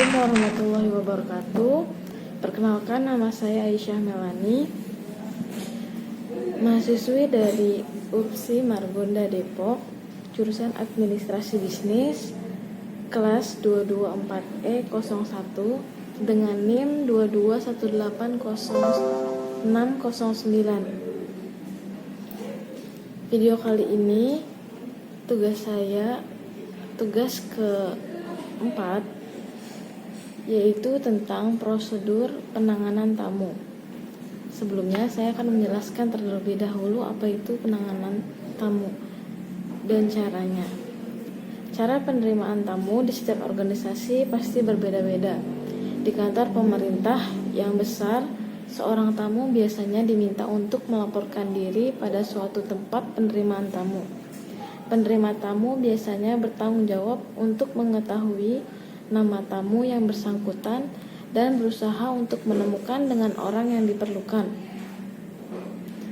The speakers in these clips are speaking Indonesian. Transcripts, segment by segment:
Assalamualaikum warahmatullahi wabarakatuh. Perkenalkan, nama saya Aisyah Melani, mahasiswi dari UPSI Margonda Depok, jurusan Administrasi Bisnis, kelas 224E01 dengan NIM 22180609. Video kali ini tugas keempat, yaitu tentang prosedur penanganan tamu. Sebelumnya saya akan menjelaskan terlebih dahulu apa itu penanganan tamu dan caranya. Cara penerimaan tamu di setiap organisasi pasti berbeda-beda. Di kantor pemerintah yang besar, seorang tamu biasanya diminta untuk melaporkan diri pada suatu tempat penerimaan tamu. Penerima tamu biasanya bertanggung jawab untuk mengetahui nama tamu yang bersangkutan dan berusaha untuk menemukan dengan orang yang diperlukan.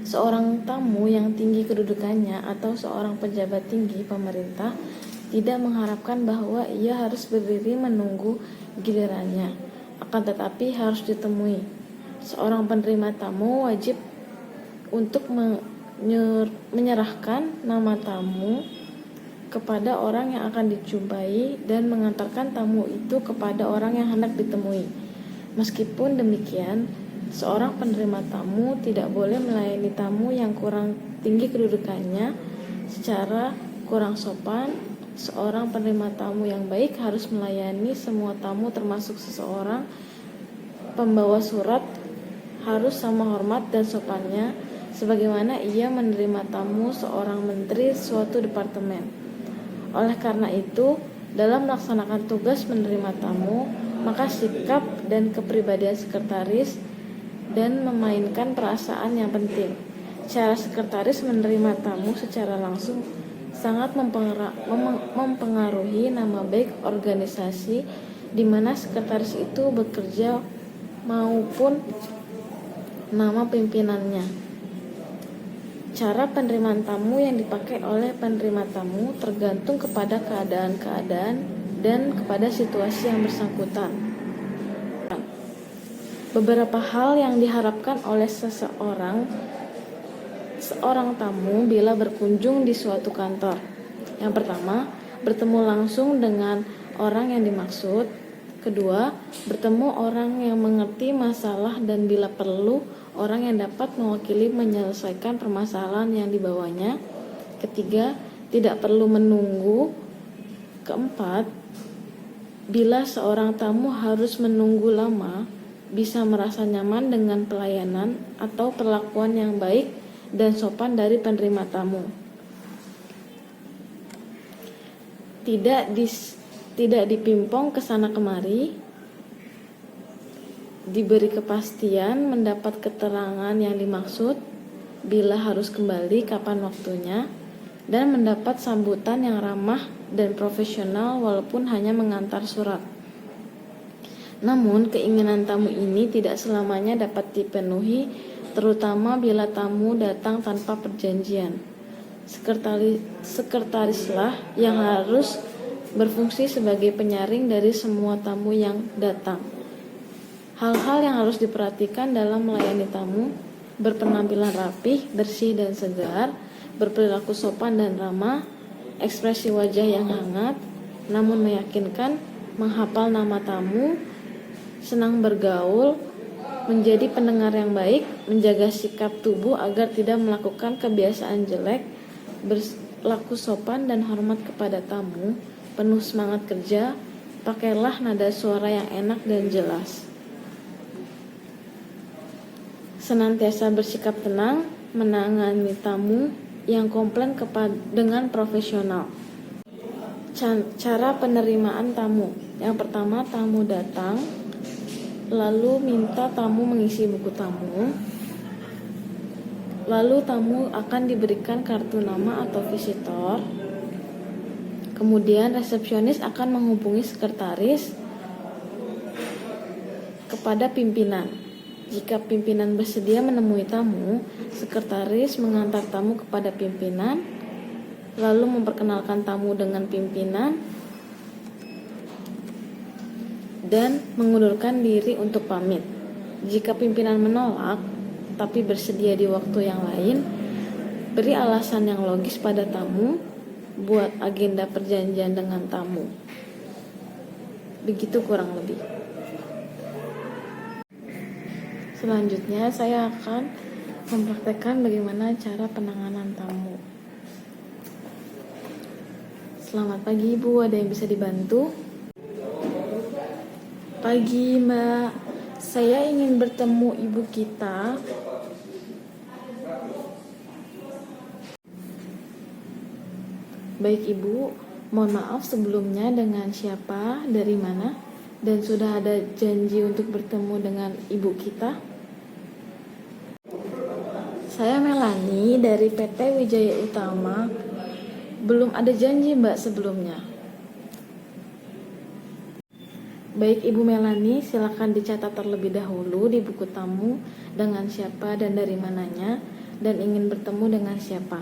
Seorang tamu yang tinggi kedudukannya atau seorang pejabat tinggi pemerintah tidak mengharapkan bahwa ia harus berdiri menunggu gilirannya, akan tetapi harus ditemui. Seorang penerima tamu wajib untuk menyerahkan nama tamu kepada orang yang akan dijumpai dan mengantarkan tamu itu kepada orang yang hendak ditemui. Meskipun demikian, seorang penerima tamu tidak boleh melayani tamu yang kurang tinggi kedudukannya secara kurang sopan. Seorang penerima tamu yang baik harus melayani semua tamu, termasuk seseorang pembawa surat, harus sama hormat dan sopannya sebagaimana ia menerima tamu seorang menteri suatu departemen. Oleh karena itu, dalam melaksanakan tugas menerima tamu, maka sikap dan kepribadian sekretaris dan memainkan perasaan yang penting. Cara sekretaris menerima tamu secara langsung sangat mempengaruhi nama baik organisasi di mana sekretaris itu bekerja maupun nama pimpinannya. Cara penerimaan tamu yang dipakai oleh penerima tamu tergantung kepada keadaan-keadaan dan kepada situasi yang bersangkutan. Beberapa hal yang diharapkan oleh seorang tamu bila berkunjung di suatu kantor. Yang pertama, bertemu langsung dengan orang yang dimaksud. Kedua, bertemu orang yang mengerti masalah dan bila perlu, orang yang dapat mewakili menyelesaikan permasalahan yang dibawanya. Ketiga, tidak perlu menunggu. Keempat, bila seorang tamu harus menunggu lama, bisa merasa nyaman dengan pelayanan atau perlakuan yang baik dan sopan dari penerima tamu. Tidak dipimpong ke sana kemari, diberi kepastian mendapat keterangan yang dimaksud, bila harus kembali kapan waktunya, dan mendapat sambutan yang ramah dan profesional walaupun hanya mengantar surat. Namun, keinginan tamu ini tidak selamanya dapat dipenuhi, terutama bila tamu datang tanpa perjanjian. Sekretarislah yang harus berfungsi sebagai penyaring dari semua tamu yang datang. Hal-hal yang harus diperhatikan dalam melayani tamu: berpenampilan rapih, bersih dan segar, berperilaku sopan dan ramah, ekspresi wajah yang hangat namun meyakinkan, menghafal nama tamu, senang bergaul, menjadi pendengar yang baik, menjaga sikap tubuh agar tidak melakukan kebiasaan jelek, berlaku sopan dan hormat kepada tamu, penuh semangat kerja, pakailah nada suara yang enak dan jelas. Senantiasa bersikap tenang, menangani tamu yang komplain dengan profesional. Cara penerimaan tamu. Yang pertama, tamu datang, lalu minta tamu mengisi buku tamu. Lalu tamu akan diberikan kartu nama atau visitor. Kemudian resepsionis akan menghubungi sekretaris kepada pimpinan. Jika pimpinan bersedia menemui tamu, sekretaris mengantar tamu kepada pimpinan, lalu memperkenalkan tamu dengan pimpinan. dan mengundurkan diri untuk pamit. Jika pimpinan menolak, tapi bersedia di waktu yang lain, beri alasan yang logis pada tamu, buat agenda perjanjian dengan tamu. Begitu kurang lebih. Selanjutnya saya akan mempraktekkan bagaimana cara penanganan tamu. Selamat pagi Ibu, ada yang bisa dibantu? Pagi Mbak, saya ingin bertemu ibu kita. Baik Ibu, mohon maaf sebelumnya, dengan siapa, dari mana, dan sudah ada janji untuk bertemu dengan ibu kita? Saya Melani dari PT Wijaya Utama. Belum ada janji Mbak sebelumnya. Baik Ibu Melani, silakan dicatat terlebih dahulu di buku tamu dengan siapa dan dari mananya, dan ingin bertemu dengan siapa.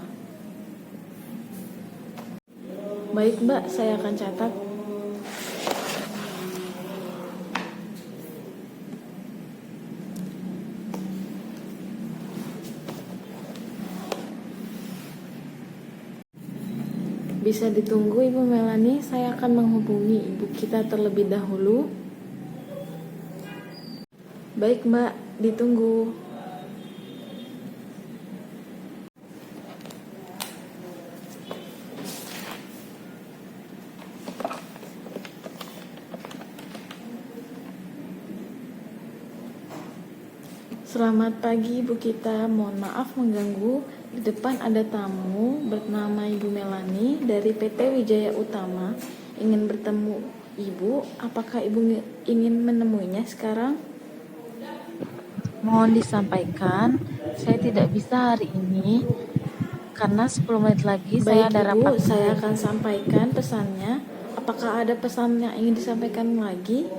Baik Mbak, saya akan catat. Bisa ditunggu Ibu Melani, saya akan menghubungi ibu kita terlebih dahulu. Baik Mbak, ditunggu. Selamat pagi Ibu kita, mohon maaf mengganggu. Di depan ada tamu bernama Ibu Melani dari PT Wijaya Utama. Ingin bertemu Ibu, apakah Ibu ingin menemuinya sekarang? Mohon disampaikan, saya tidak bisa hari ini karena 10 menit lagi saya Baik ada Ibu, rapat. saya akan sampaikan pesannya. Apakah ada pesan yang ingin disampaikan lagi?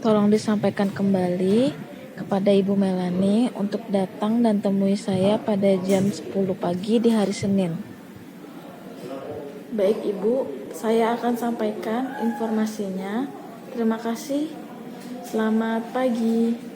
Tolong disampaikan kembali kepada Ibu Melani untuk datang dan temui saya pada jam 10 pagi di hari Senin. Baik Ibu, saya akan sampaikan informasinya. Terima kasih. Selamat pagi.